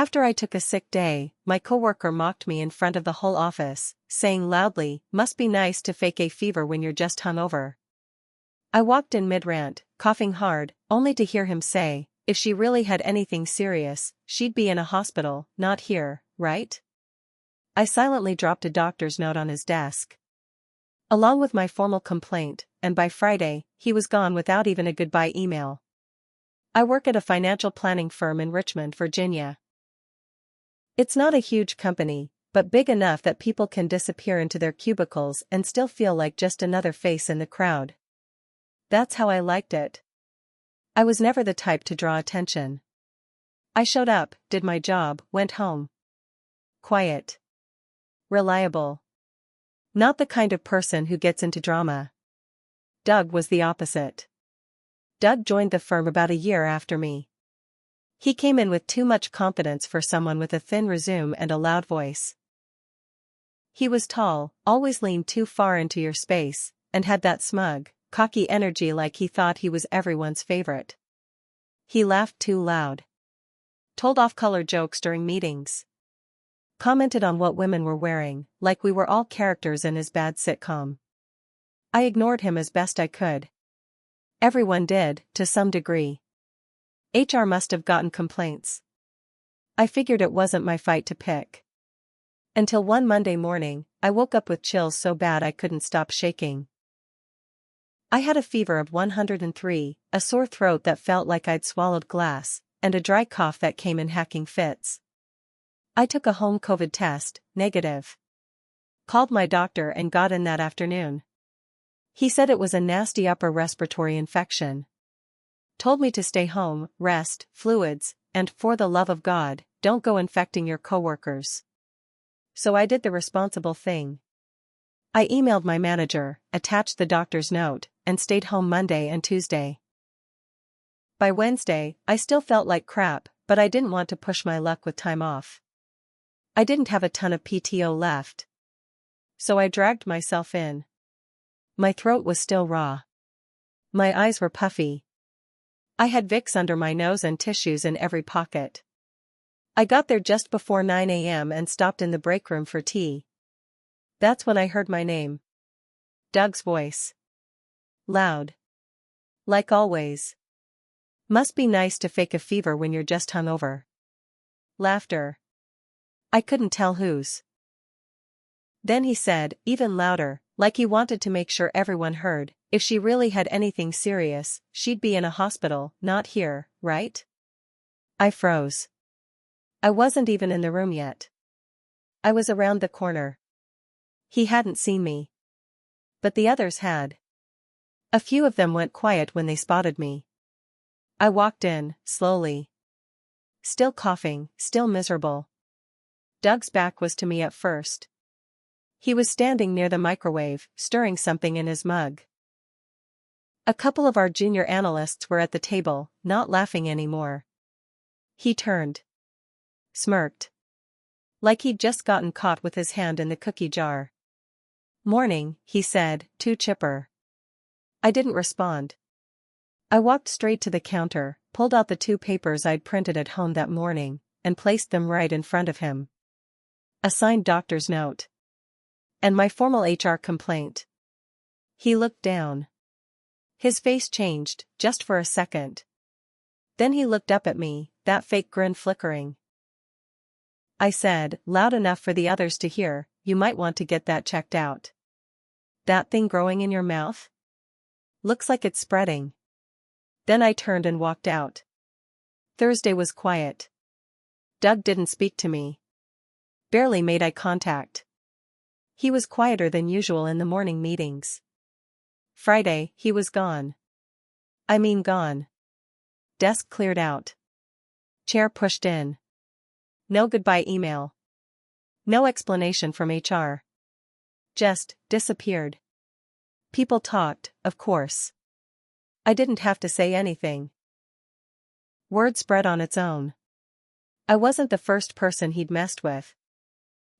After I took a sick day, my coworker mocked me in front of the whole office, saying loudly, "Must be nice to fake a fever when you're just hungover." I walked in mid-rant, coughing hard, only to hear him say, "If she really had anything serious, she'd be in a hospital, not here, right?" I silently dropped a doctor's note on his desk, along with my formal complaint, and by Friday, he was gone without even a goodbye email. I work at a financial planning firm in Richmond, Virginia. It's not a huge company, but big enough that people can disappear into their cubicles and still feel like just another face in the crowd. That's how I liked it. I was never the type to draw attention. I showed up, did my job, went home. Quiet. Reliable. Not the kind of person who gets into drama. Doug was the opposite. Doug joined the firm about a year after me. He came in with too much confidence for someone with a thin resume and a loud voice. He was tall, always leaned too far into your space, and had that smug, cocky energy like he thought he was everyone's favorite. He laughed too loud. Told off-color jokes during meetings. Commented on what women were wearing, like we were all characters in his bad sitcom. I ignored him as best I could. Everyone did, to some degree. HR must have gotten complaints. I figured it wasn't my fight to pick. Until one Monday morning, I woke up with chills so bad I couldn't stop shaking. I had a fever of 103, a sore throat that felt like I'd swallowed glass, and a dry cough that came in hacking fits. I took a home COVID test, negative. Called my doctor and got in that afternoon. He said it was a nasty upper respiratory infection. Told me to stay home, rest, fluids, and for the love of God, don't go infecting your coworkers. So I did the responsible thing. I emailed my manager, attached the doctor's note, and stayed home Monday and Tuesday. By Wednesday, I still felt like crap, but I didn't want to push my luck with time off. I didn't have a ton of PTO left. So I dragged myself in. My throat was still raw. My eyes were puffy. I had Vicks under my nose and tissues in every pocket. I got there just before 9 a.m. and stopped in the break room for tea. That's when I heard my name. Doug's voice. Loud. Like always. Must be nice to fake a fever when you're just hungover. Laughter. I couldn't tell whose. Then he said, even louder, like he wanted to make sure everyone heard, "If she really had anything serious, she'd be in a hospital, not here, right?" I froze. I wasn't even in the room yet. I was around the corner. He hadn't seen me. But the others had. A few of them went quiet when they spotted me. I walked in, slowly. Still coughing, still miserable. Doug's back was to me at first. He was standing near the microwave, stirring something in his mug. A couple of our junior analysts were at the table, not laughing anymore. He turned. Smirked. Like he'd just gotten caught with his hand in the cookie jar. "Morning," he said, too chipper. I didn't respond. I walked straight to the counter, pulled out the 2 papers I'd printed at home that morning, and placed them right in front of him. A signed doctor's note. And my formal HR complaint. He looked down. His face changed, just for a second. Then he looked up at me, that fake grin flickering. I said, loud enough for the others to hear, "You might want to get that checked out." "That thing growing in your mouth? Looks like it's spreading." Then I turned and walked out. Thursday was quiet. Doug didn't speak to me. Barely made eye contact. He was quieter than usual in the morning meetings. Friday, he was gone. I mean gone. Desk cleared out. Chair pushed in. No goodbye email. No explanation from HR. Just disappeared. People talked, of course. I didn't have to say anything. Word spread on its own. I wasn't the first person he'd messed with.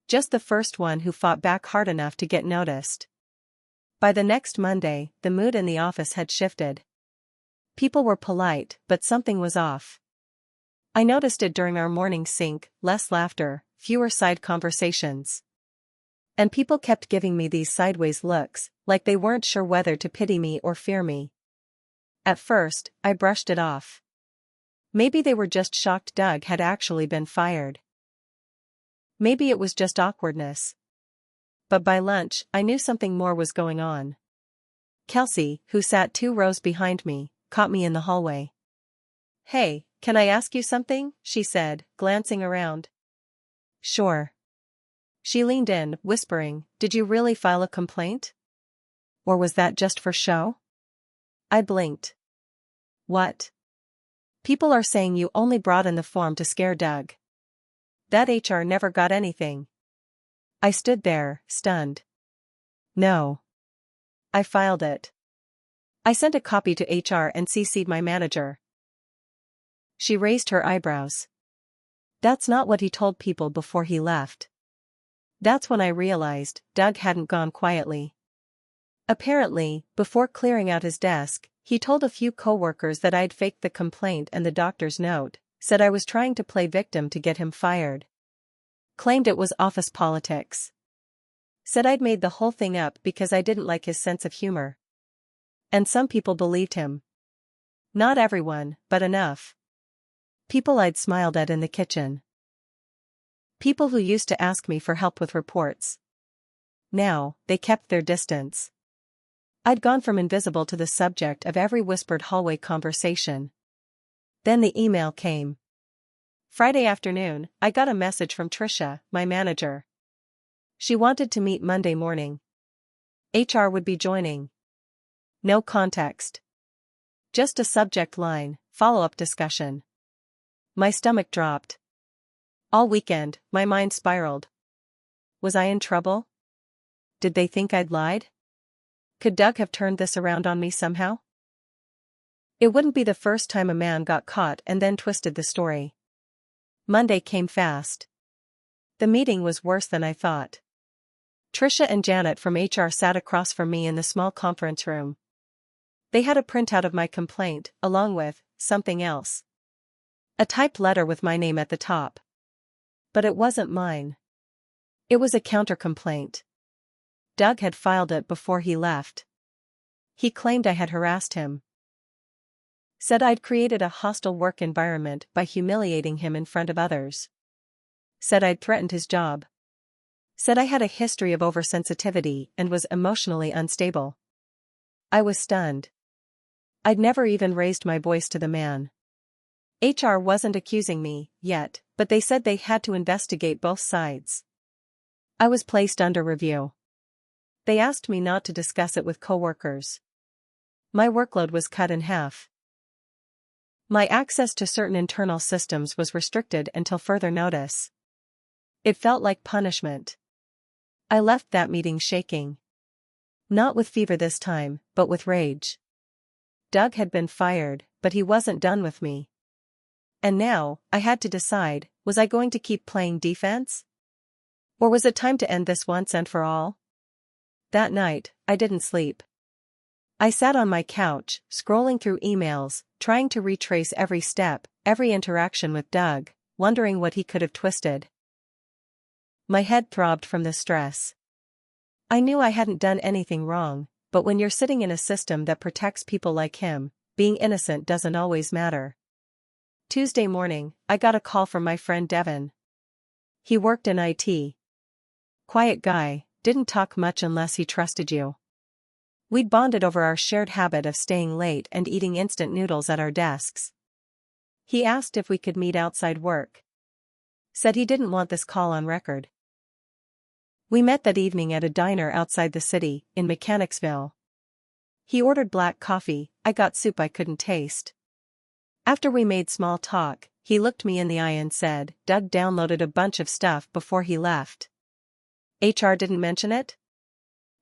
Just the first one who fought back hard enough to get noticed. By the next Monday, the mood in the office had shifted. People were polite, but something was off. I noticed it during our morning sync, less laughter, fewer side conversations. And people kept giving me these sideways looks, like they weren't sure whether to pity me or fear me. At first, I brushed it off. Maybe they were just shocked Doug had actually been fired. Maybe it was just awkwardness. But by lunch, I knew something more was going on. Kelsey, who sat 2 rows behind me, caught me in the hallway. "Hey, can I ask you something?" she said, glancing around. "Sure." She leaned in, whispering, "Did you really file a complaint? Or was that just for show?" I blinked. "What?" "People are saying you only brought in the form to scare Doug. That HR never got anything." I stood there, stunned. "No. I filed it. I sent a copy to HR and CC'd my manager." She raised her eyebrows. "That's not what he told people before he left." That's when I realized Doug hadn't gone quietly. Apparently, before clearing out his desk, he told a few coworkers that I'd faked the complaint and the doctor's note, said I was trying to play victim to get him fired. Claimed it was office politics. Said I'd made the whole thing up because I didn't like his sense of humor. And some people believed him. Not everyone, but enough. People I'd smiled at in the kitchen. People who used to ask me for help with reports. Now, they kept their distance. I'd gone from invisible to the subject of every whispered hallway conversation. Then the email came. Friday afternoon, I got a message from Trisha, my manager. She wanted to meet Monday morning. HR would be joining. No context. Just a subject line, follow-up discussion. My stomach dropped. All weekend, my mind spiraled. Was I in trouble? Did they think I'd lied? Could Doug have turned this around on me somehow? It wouldn't be the first time a man got caught and then twisted the story. Monday came fast. The meeting was worse than I thought. Trisha and Janet from HR sat across from me in the small conference room. They had a printout of my complaint, along with something else. A typed letter with my name at the top. But it wasn't mine. It was a counter-complaint. Doug had filed it before he left. He claimed I had harassed him. Said I'd created a hostile work environment by humiliating him in front of others. Said I'd threatened his job. Said I had a history of oversensitivity and was emotionally unstable. I was stunned. I'd never even raised my voice to the man. HR wasn't accusing me, yet, but they said they had to investigate both sides. I was placed under review. They asked me not to discuss it with coworkers. My workload was cut in half. My access to certain internal systems was restricted until further notice. It felt like punishment. I left that meeting shaking. Not with fever this time, but with rage. Doug had been fired, but he wasn't done with me. And now, I had to decide, was I going to keep playing defense? Or was it time to end this once and for all? That night, I didn't sleep. I sat on my couch, scrolling through emails, trying to retrace every step, every interaction with Doug, wondering what he could have twisted. My head throbbed from the stress. I knew I hadn't done anything wrong, but when you're sitting in a system that protects people like him, being innocent doesn't always matter. Tuesday morning, I got a call from my friend Devin. He worked in IT. Quiet guy, didn't talk much unless he trusted you. We'd bonded over our shared habit of staying late and eating instant noodles at our desks. He asked if we could meet outside work. Said he didn't want this call on record. We met that evening at a diner outside the city, in Mechanicsville. He ordered black coffee, I got soup I couldn't taste. After we made small talk, he looked me in the eye and said, Doug downloaded a bunch of stuff before he left. HR didn't mention it?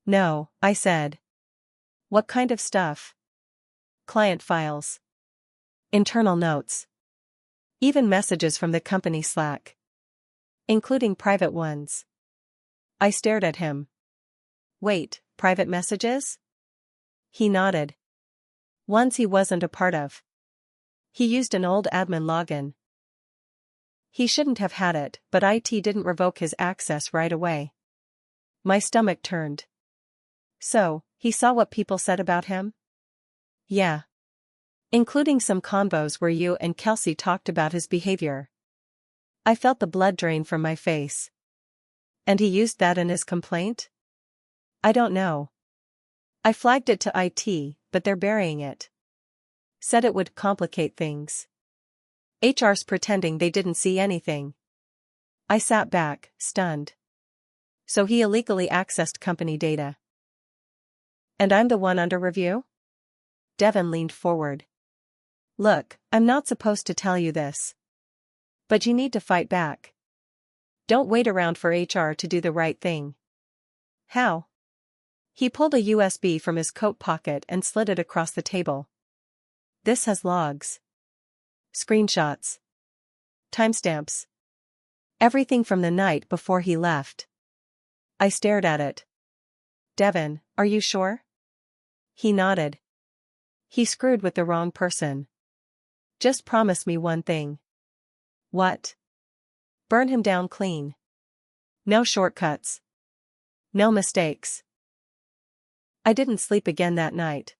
No, I said. What kind of stuff? Client files. Internal notes. Even messages from the company Slack. Including private ones. I stared at him. Wait, private messages? He nodded. Ones he wasn't a part of. He used an old admin login. He shouldn't have had it, but IT didn't revoke his access right away. My stomach turned. So, he saw what people said about him? Yeah. Including some convos where you and Kelsey talked about his behavior. I felt the blood drain from my face. And he used that in his complaint? I don't know. I flagged it to IT, but they're burying it. Said it would complicate things. HR's pretending they didn't see anything. I sat back, stunned. So he illegally accessed company data. And I'm the one under review? Devin leaned forward. Look, I'm not supposed to tell you this. But you need to fight back. Don't wait around for HR to do the right thing. How? He pulled a USB from his coat pocket and slid it across the table. This has logs. Screenshots. Timestamps. Everything from the night before he left. I stared at it. Devin, are you sure? He nodded. He screwed with the wrong person. Just promise me one thing. What? Burn him down clean. No shortcuts. No mistakes. I didn't sleep again that night.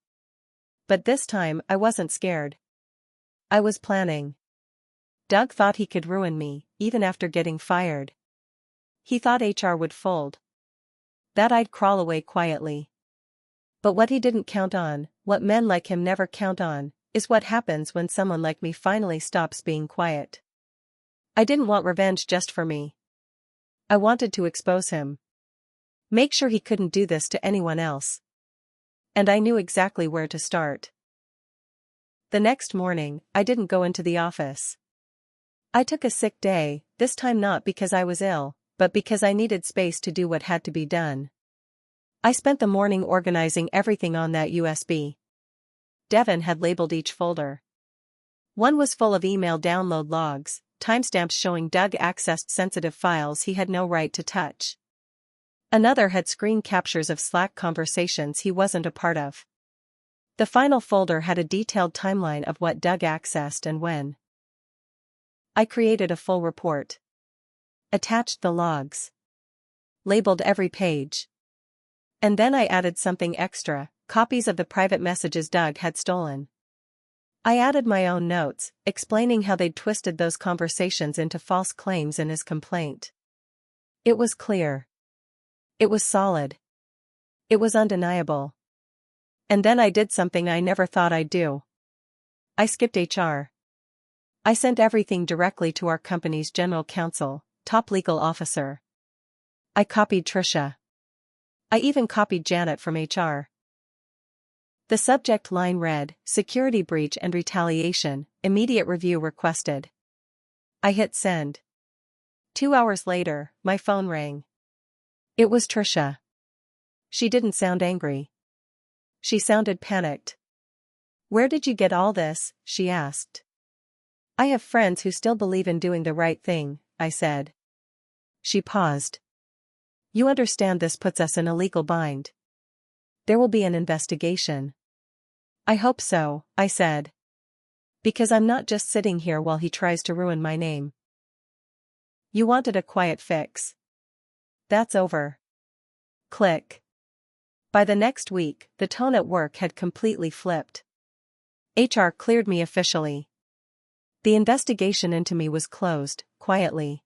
But this time I wasn't scared. I was planning. Doug thought he could ruin me, even after getting fired. He thought HR would fold. That I'd crawl away quietly. But what he didn't count on, what men like him never count on, is what happens when someone like me finally stops being quiet. I didn't want revenge just for me. I wanted to expose him. Make sure he couldn't do this to anyone else. And I knew exactly where to start. The next morning, I didn't go into the office. I took a sick day, this time not because I was ill, but because I needed space to do what had to be done. I spent the morning organizing everything on that USB. Devin had labeled each folder. One was full of email download logs, timestamps showing Doug accessed sensitive files he had no right to touch. Another had screen captures of Slack conversations he wasn't a part of. The final folder had a detailed timeline of what Doug accessed and when. I created a full report. Attached the logs. Labeled every page. And then I added something extra, copies of the private messages Doug had stolen. I added my own notes, explaining how they'd twisted those conversations into false claims in his complaint. It was clear. It was solid. It was undeniable. And then I did something I never thought I'd do. I skipped HR. I sent everything directly to our company's general counsel, top legal officer. I copied Trisha. I even copied Janet from HR. The subject line read, Security breach and retaliation, immediate review requested. I hit send. 2 hours later, my phone rang. It was Trisha. She didn't sound angry. She sounded panicked. Where did you get all this? She asked. I have friends who still believe in doing the right thing, I said. She paused. You understand this puts us in a legal bind. There will be an investigation. I hope so, I said. Because I'm not just sitting here while he tries to ruin my name. You wanted a quiet fix. That's over. Click. By the next week, the tone at work had completely flipped. HR cleared me officially. The investigation into me was closed, quietly.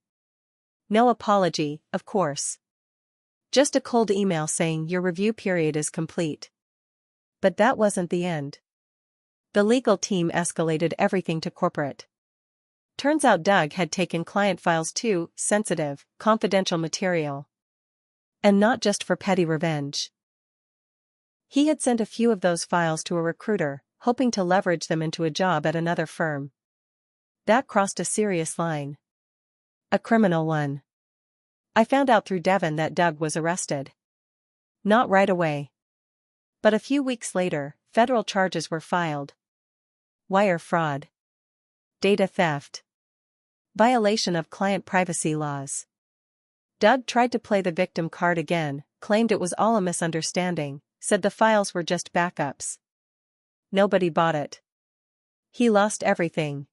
No apology, of course. Just a cold email saying your review period is complete. But that wasn't the end. The legal team escalated everything to corporate. Turns out Doug had taken client files too, sensitive, confidential material. And not just for petty revenge. He had sent a few of those files to a recruiter, hoping to leverage them into a job at another firm. That crossed a serious line. A criminal one. I found out through Devin that Doug was arrested. Not right away. But a few weeks later, federal charges were filed. Wire fraud. Data theft. Violation of client privacy laws. Doug tried to play the victim card again, claimed it was all a misunderstanding, said the files were just backups. Nobody bought it. He lost everything.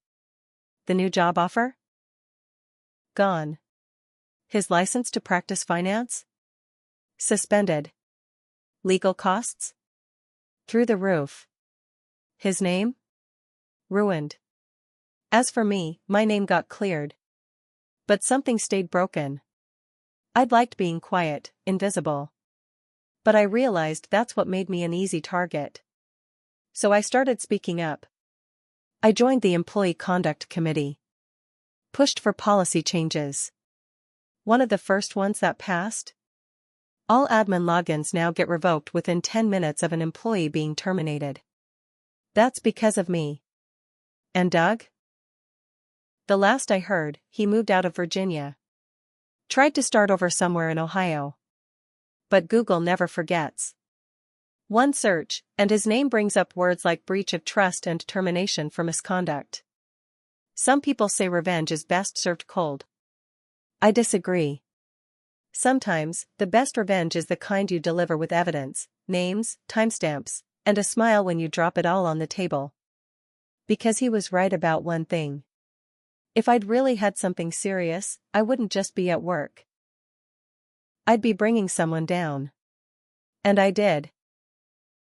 The new job offer? Gone. His license to practice finance? Suspended. Legal costs? Through the roof. His name? Ruined. As for me, my name got cleared. But something stayed broken. I'd liked being quiet, invisible. But I realized that's what made me an easy target. So I started speaking up. I joined the Employee Conduct Committee. Pushed for policy changes. One of the first ones that passed? All admin logins now get revoked within 10 minutes of an employee being terminated. That's because of me. And Doug? The last I heard, he moved out of Virginia. Tried to start over somewhere in Ohio. But Google never forgets. One search, and his name brings up words like breach of trust and termination for misconduct. Some people say revenge is best served cold. I disagree. Sometimes, the best revenge is the kind you deliver with evidence, names, timestamps, and a smile when you drop it all on the table. Because he was right about one thing. If I'd really had something serious, I wouldn't just be at work. I'd be bringing someone down. And I did.